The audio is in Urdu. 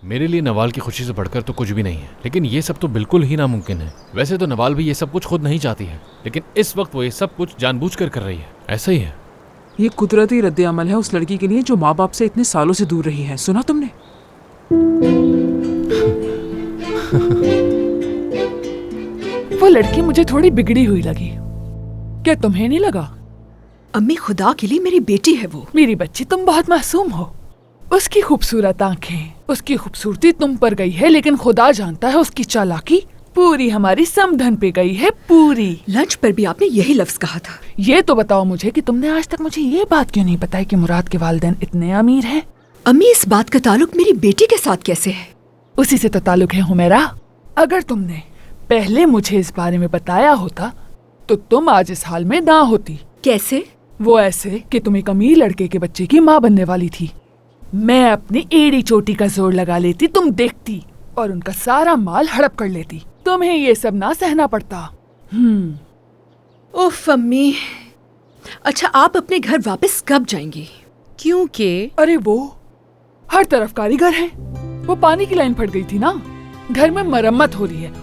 میرے لیے نوال کی خوشی سے بڑھ کر تو کچھ بھی نہیں ہے، لیکن یہ سب تو بالکل ہی ناممکن ہے۔ ویسے تو نوال بھی یہ سب کچھ خود نہیں چاہتی ہے، لیکن اس وقت وہ یہ سب کچھ جان بوجھ کر کر رہی ہے۔ ایسا ہی ہے۔ یہ قدرتی رد عمل ہے اس لڑکی کے لیے جو ماں باپ سے اتنے سالوں سے دور رہی ہے۔ سنا تم نے؟ وہ لڑکی مجھے تھوڑی بگڑی ہوئی لگی، کیا تمہیں نہیں لگا؟ امی خدا کے لیے میری بیٹی ہے وہ۔ میری بچی تم بہت معصوم ہو۔ اس کی خوبصورت آنکھیں، اس کی خوبصورتی تم پر گئی ہے، لیکن خدا جانتا ہے اس کی چالاکی پوری ہماری سمدھن پہ گئی ہے، پوری۔ لنچ پر بھی آپ نے یہی لفظ کہا تھا۔ یہ تو بتاؤ مجھے کہ تم نے آج تک مجھے یہ بات کیوں نہیں بتائی کہ مراد کے والدین اتنے امیر ہیں؟ امی اس بات کا تعلق میری بیٹی کے ساتھ کیسے ہے؟ اسی سے تو تعلق ہے حمیرہ۔ اگر تم نے پہلے مجھے اس بارے میں بتایا ہوتا تو تم آج اس حال میں نہ ہوتی۔ کیسے؟ وہ ایسے کہ تم ایک امیر لڑکے کے بچے کی ماں بننے والی تھی۔ میں اپنی ایڑی چوٹی کا زور لگا لیتی، تم دیکھتی اور ان کا سارا مال ہڑپ کر لیتی۔ تمہیں یہ سب نہ سہنا پڑتا۔ اوف امی، اچھا آپ اپنے گھر واپس کب جائیں گی؟ کیونکہ ارے وہ ہر طرف کاریگر ہیں، وہ پانی کی لائن پھٹ گئی تھی نا، گھر میں مرمت ہو رہی ہے،